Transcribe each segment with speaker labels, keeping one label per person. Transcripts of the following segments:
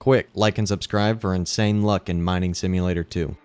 Speaker 1: Quick, like and subscribe for insane luck in Mining Simulator 2.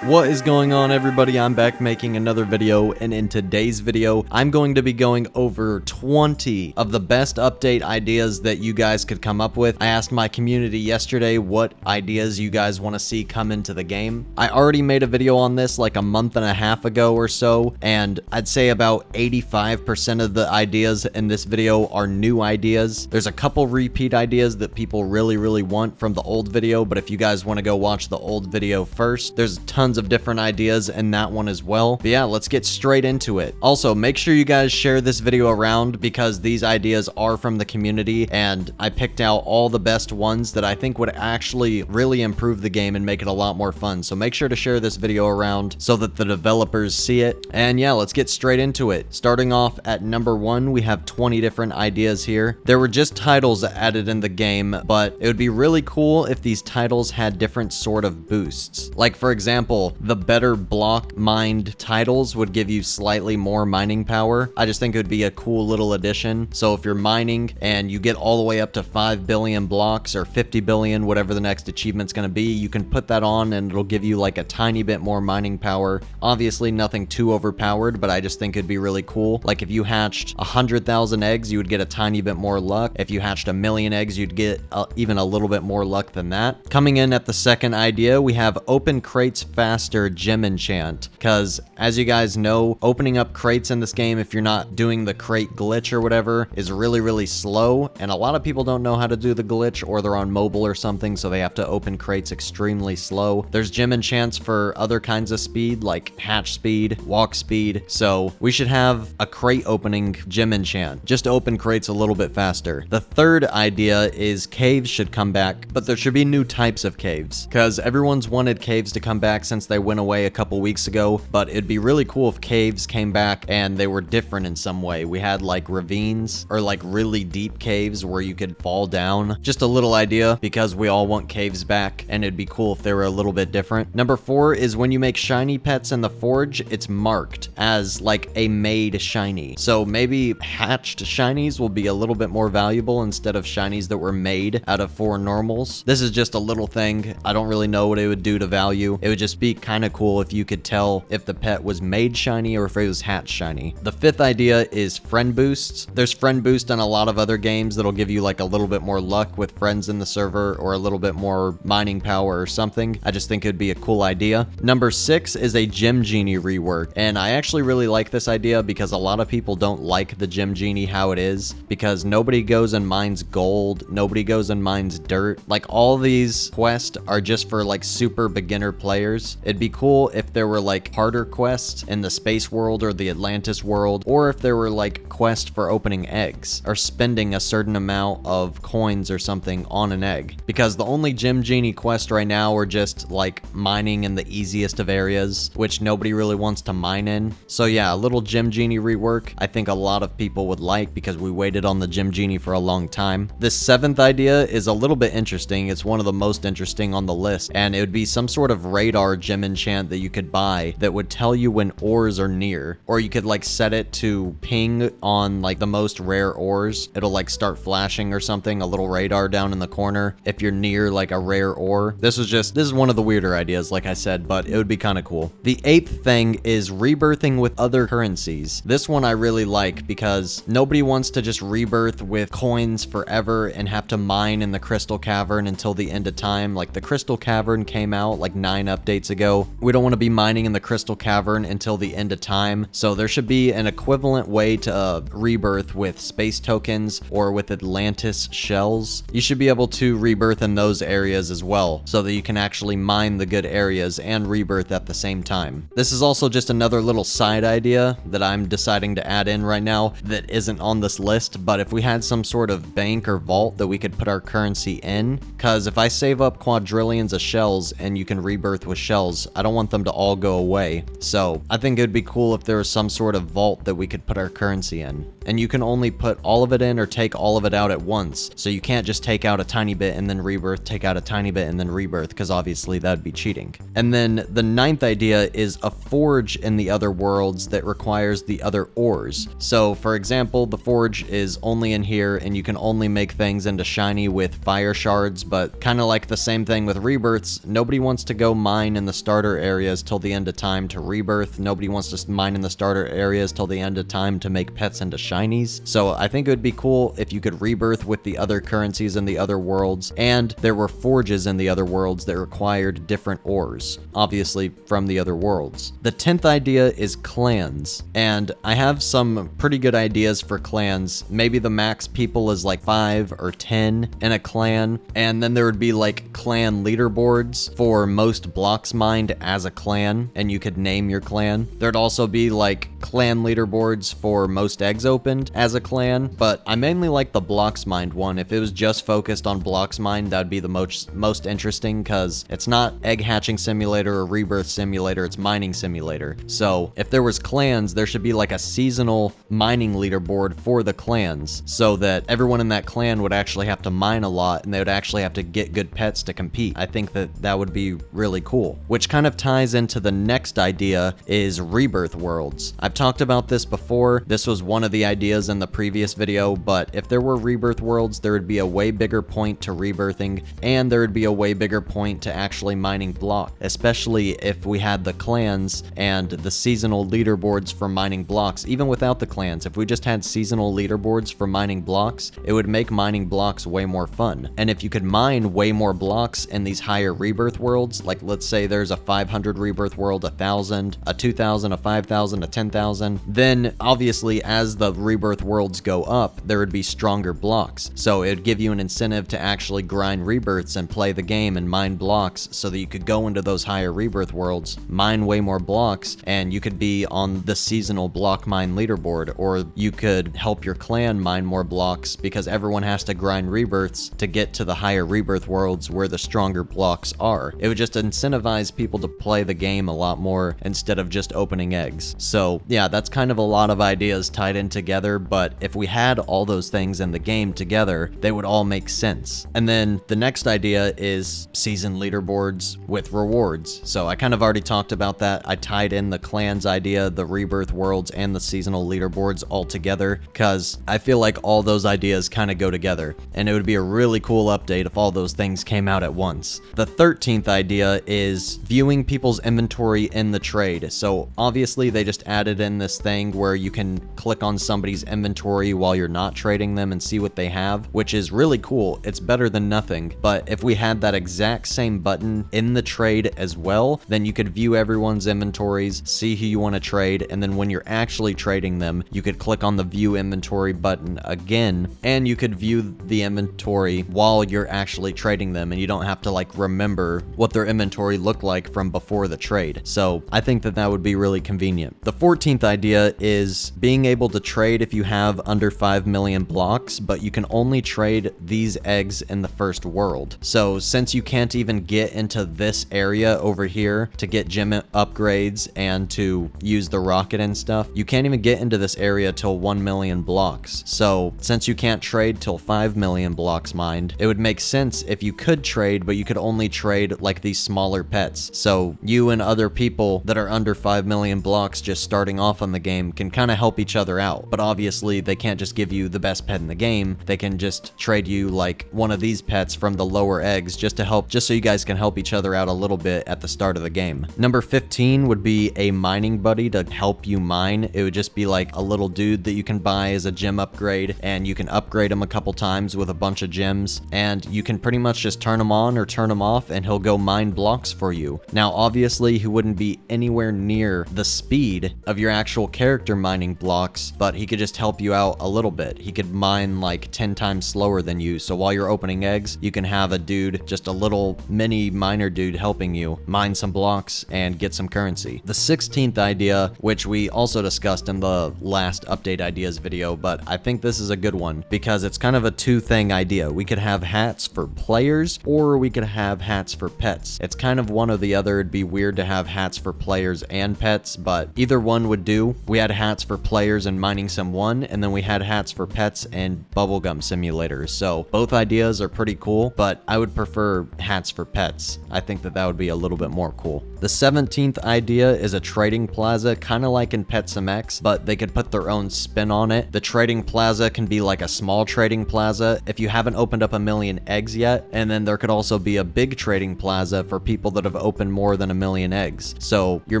Speaker 1: What is going on, everybody? I'm back making another video, and in today's video I'm going to be going over 20 of the best update ideas that you guys could come up with. I asked my community yesterday what ideas you guys want to see come into the game. I already made a video on this like a month and a half ago or so, and I'd say about 85% of the ideas in this video are new ideas. There's a couple repeat ideas that people really want from the old video, but if you guys want to go watch the old video first, there's tons of different ideas in that one as well. But yeah, let's get straight into it. Also, make sure you guys share this video around because these ideas are from the community and I picked out all the best ones that I think would actually really improve the game and make it a lot more fun. So make sure to share this video around so that the developers see it. And yeah, let's get straight into it. Starting off at number 1, we have 20 different ideas here. There were just titles added in the game, but it would be really cool if these titles had different sort of boosts. Like, for example, the better block mined titles would give you slightly more mining power. I just think it would be a cool little addition. So if you're mining and you get all the way up to 5 billion blocks or 50 billion, whatever the next achievement's going to be, you can put that on and it'll give you like a tiny bit more mining power. Obviously nothing too overpowered, but I just think it'd be really cool. Like if you hatched 100,000 eggs, you would get a tiny bit more luck. If you hatched 1,000,000 eggs, you'd get even a little bit more luck than that. Coming in at the second idea, we have open crates faster gem enchant, because as you guys know, opening up crates in this game, if you're not doing the crate glitch or whatever, is really slow, and a lot of people don't know how to do the glitch, or they're on mobile or something, so they have to open crates extremely slow. There's gem enchants for other kinds of speed, like hatch speed, walk speed, so we should have a crate opening gem enchant just to open crates a little bit faster. The third idea is caves should come back, but there should be new types of caves, because everyone's wanted caves to come back since they went away a couple weeks ago, but it'd be really cool if caves came back and they were different in some way. We had like ravines or like really deep caves where you could fall down. Just a little idea because we all want caves back and it'd be cool if they were a little bit different. Number 4 is when you make shiny pets in the forge, it's marked as like a made shiny. So maybe hatched shinies will be a little bit more valuable instead of shinies that were made out of 4 normals. This is just a little thing. I don't really know what it would do to value. It would just be kind of cool if you could tell if the pet was made shiny or if it was hatched shiny. The 5th idea is friend boosts. There's friend boost in a lot of other games that'll give you like a little bit more luck with friends in the server or a little bit more mining power or something. I just think it'd be a cool idea. Number 6 is a Gem Genie rework, and I actually really like this idea because a lot of people don't like the Gem Genie how it is, because nobody goes and mines gold, nobody goes and mines dirt. Like all these quests are just for like super beginner players. It'd be cool if there were like harder quests in the space world or the Atlantis world, or if there were like quests for opening eggs or spending a certain amount of coins or something on an egg, because the only Gem Genie quests right now are just like mining in the easiest of areas, which nobody really wants to mine in. So yeah, a little Gem Genie rework I think a lot of people would like because we waited on the Gem Genie for a long time. This 7th idea is a little bit interesting. It's one of the most interesting on the list, and it would be some sort of radar gem enchant that you could buy that would tell you when ores are near, or you could like set it to ping on like the most rare ores. It'll like start flashing or something, a little radar down in the corner if you're near like a rare ore. This is one of the weirder ideas, like I said, but it would be kind of cool. The 8th thing is rebirthing with other currencies. This one I really like because nobody wants to just rebirth with coins forever and have to mine in the crystal cavern until the end of time. Like the crystal cavern came out like 9 updates ago. We don't want to be mining in the crystal cavern until the end of time, so there should be an equivalent way to rebirth with space tokens or with Atlantis shells. You should be able to rebirth in those areas as well, so that you can actually mine the good areas and rebirth at the same time. This is also just another little side idea that I'm deciding to add in right now that isn't on this list, but if we had some sort of bank or vault that we could put our currency in, because if I save up quadrillions of shells and you can rebirth with shells, tiles. I don't want them to all go away. So I think it'd be cool if there was some sort of vault that we could put our currency in. And you can only put all of it in or take all of it out at once. So you can't just take out a tiny bit and then rebirth, take out a tiny bit and then rebirth, because obviously that'd be cheating. And then the 9th idea is a forge in the other worlds that requires the other ores. So for example, the forge is only in here and you can only make things into shiny with fire shards, but kind of like the same thing with rebirths, nobody wants to go mine in the starter areas till the end of time to rebirth. Nobody wants to mine in the starter areas till the end of time to make pets into shinies. So I think it would be cool if you could rebirth with the other currencies in the other worlds, and there were forges in the other worlds that required different ores, obviously from the other worlds. The 10th idea is clans, and I have some pretty good ideas for clans. Maybe the max people is like 5 or 10 in a clan, and then there would be like clan leaderboards for most blocks mined as a clan, and you could name your clan. There'd also be like clan leaderboards for most eggs opened as a clan, but I mainly like the blocks mined one. If it was just focused on blocks mined, that'd be the most interesting, because it's not egg hatching simulator or rebirth simulator, it's mining simulator. So if there was clans, there should be like a seasonal mining leaderboard for the clans, so that everyone in that clan would actually have to mine a lot and they would actually have to get good pets to compete. I think that that would be really cool. Which kind of ties into the next idea, is rebirth worlds. I've talked about this before. This was one of the ideas in the previous video, but if there were rebirth worlds, there would be a way bigger point to rebirthing, and there would be a way bigger point to actually mining block, especially if we had the clans and the seasonal leaderboards for mining blocks. Even without the clans, if we just had seasonal leaderboards for mining blocks, it would make mining blocks way more fun. And if you could mine way more blocks in these higher rebirth worlds, like let's say there's a 500 rebirth world, 1,000, a 2,000, a 5,000, a 10,000, then obviously as the rebirth worlds go up, there would be stronger blocks. So it would give you an incentive to actually grind rebirths and play the game and mine blocks, so that you could go into those higher rebirth worlds, mine way more blocks, and you could be on the seasonal block mine leaderboard, or you could help your clan mine more blocks, because everyone has to grind rebirths to get to the higher rebirth worlds where the stronger blocks are. It would just incentivize people to play the game a lot more instead of just opening eggs. So yeah, that's kind of a lot of ideas tied in together, but if we had all those things in the game together, they would all make sense. And then the next idea is season leaderboards with rewards. So I kind of already talked about that. I tied in the clans idea, the rebirth worlds, and the seasonal leaderboards all together, because I feel like all those ideas kind of go together, and it would be a really cool update if all those things came out at once. The 13th idea is viewing people's inventory in the trade. So obviously they just added in this thing where you can click on somebody's inventory while you're not trading them and see what they have, which is really cool. It's better than nothing. But if we had that exact same button in the trade as well, then you could view everyone's inventories, see who you want to trade, and then when you're actually trading them, you could click on the view inventory button again, and you could view the inventory while you're actually trading them, and you don't have to like remember what their inventory looked like from before the trade. So I think that that would be really convenient. The 14th idea is being able to trade if you have under 5 million blocks, but you can only trade these eggs in the first world. So since you can't even get into this area over here to get gem upgrades and to use the rocket and stuff, you can't even get into this area till 1 million blocks. So since you can't trade till 5 million blocks mined, it would make sense if you could trade, but you could only trade like these smaller pets. So you and other people that are under 5 million blocks just starting off on the game can kind of help each other out. But obviously they can't just give you the best pet in the game. They can just trade you like one of these pets from the lower eggs just so you guys can help each other out a little bit at the start of the game. Number 15 would be a mining buddy to help you mine. It would just be like a little dude that you can buy as a gem upgrade, and you can upgrade him a couple times with a bunch of gems, and you can pretty much just turn him on or turn him off and he'll go mine blocks for you. Now obviously he wouldn't be anywhere near the speed of your actual character mining blocks, but he could just help you out a little bit. He could mine like 10 times slower than you, so while you're opening eggs, you can have a dude, just a little mini miner dude, helping you mine some blocks and get some currency. The 16th idea, which we also discussed in the last update ideas video, but I think this is a good one because it's kind of a two-thing idea. We could have hats for players, or we could have hats for pets. It's kind of one of the other. It'd be weird to have hats for players and pets, but either one would do. We had hats for players and Mining Sim 1, and then we had hats for pets and bubblegum simulators. So both ideas are pretty cool, but I would prefer hats for pets. I think that would be a little bit more cool. The 17th idea is a trading plaza, kind of like in Pet Sim X, but they could put their own spin on it. The trading plaza can be like a small trading plaza if you haven't opened up 1,000,000 eggs yet, and then there could also be a big trading plaza for people that have opened more than 1,000,000 eggs. So you're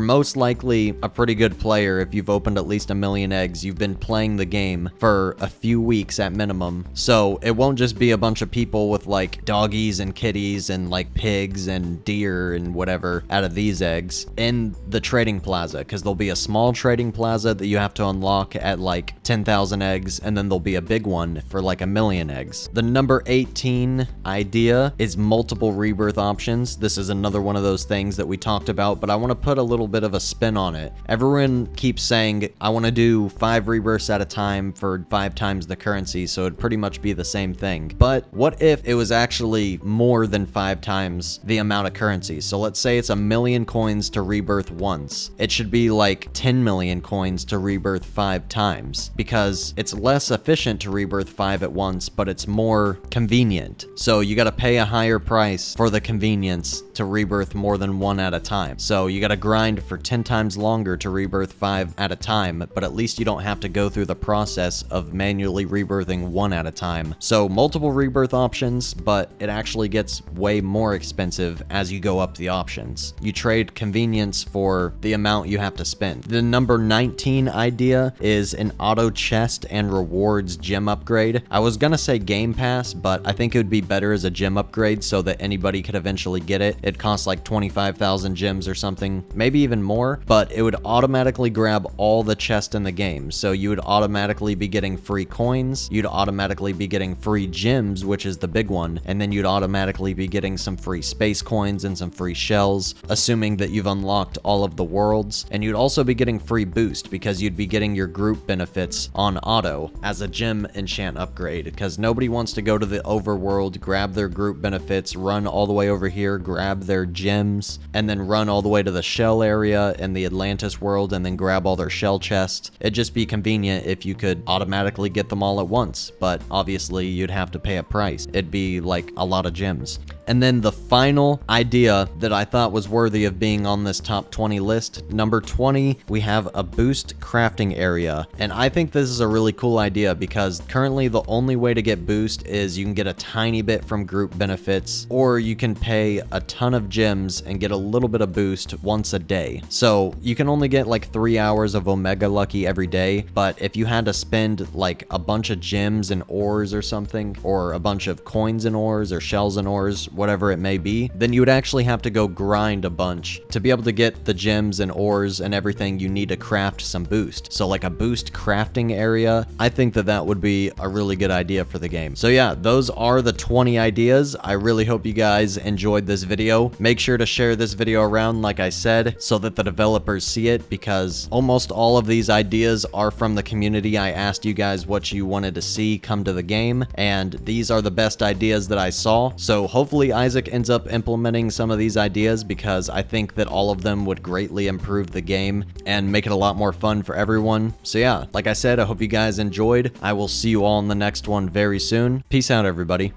Speaker 1: most likely a pretty good player if you've opened at least 1,000,000 eggs. You've been playing the game for a few weeks at minimum. So it won't just be a bunch of people with like doggies and kitties and like pigs and deer and whatever out of these eggs in the trading plaza, because there'll be a small trading plaza that you have to unlock at like 10,000 eggs, and then there'll be a big one for like 1,000,000 eggs. The number 18 idea is multiple rebirth options. This is another one of those things that we talked about, but I want to put a little bit of a spin on it. Everyone keeps saying, I want to do 5 rebirths at a time for 5 times the currency, so it'd pretty much be the same thing. But what if it was actually more than 5 times the amount of currency? So let's say it's 1,000,000 coins to rebirth once. It should be like 10 million coins to rebirth 5 times, because it's less efficient to rebirth 5 at once, but it's more convenient. So you gotta pay a higher price for the convenience to rebirth more than 1 at a time. So you gotta grind for 10 times longer to rebirth 5 at a time, but at least you don't have to go through the process of manually rebirthing 1 at a time. So multiple rebirth options, but it actually gets way more expensive as you go up the options. You trade convenience for the amount you have to spend. The number 19 idea is an auto chest and rewards gym upgrade. I was gonna say Game Pass, but I think it would be better as a gym upgrade so that anybody could eventually get it. It costs like 25,000 gems or something, maybe even more, but it would automatically grab all the chests in the game. So you would automatically be getting free coins, you'd automatically be getting free gems, which is the big one, and then you'd automatically be getting some free space coins and some free shells, assuming that you've unlocked all of the worlds. And you'd also be getting free boost because you'd be getting your group benefits on auto as a gem enchant upgrade, because nobody wants to go to the overworld, grab their group benefits, run all the way over here, grab their gems, and then run all the way to the shell area in the Atlantis world and then grab all their shell chests. It'd just be convenient if you could automatically get them all at once, but obviously you'd have to pay a price. It'd be like a lot of gems. And then the final idea that I thought was worthy of being on this top 20 list, number 20, we have a boost crafting area. And I think this is a really cool idea because currently the only way to get boost is you can get a tiny bit from group benefits, or you can pay a ton of gems and get a little bit of boost once a day. So you can only get like 3 hours of Omega Lucky every day, but if you had to spend like a bunch of gems and ores or something, or a bunch of coins and ores or shells and ores, whatever it may be, then you would actually have to go grind a bunch to be able to get the gems and ores and everything you need to craft some boost. So like a boost crafting area, I think that would be a really good idea for the game. So yeah, those are the 20 ideas. I really hope you guys enjoyed this video. Make sure to share this video around, like I said, so that the developers see it, because almost all of these ideas are from the community. I asked you guys what you wanted to see come to the game, and these are the best ideas that I saw. So hopefully Isaac ends up implementing some of these ideas, because I think that all of them would greatly improve the game and make it a lot more fun for everyone. So yeah, like I said, I hope you guys enjoyed. I will see you all in the next one very soon. Peace out, everybody.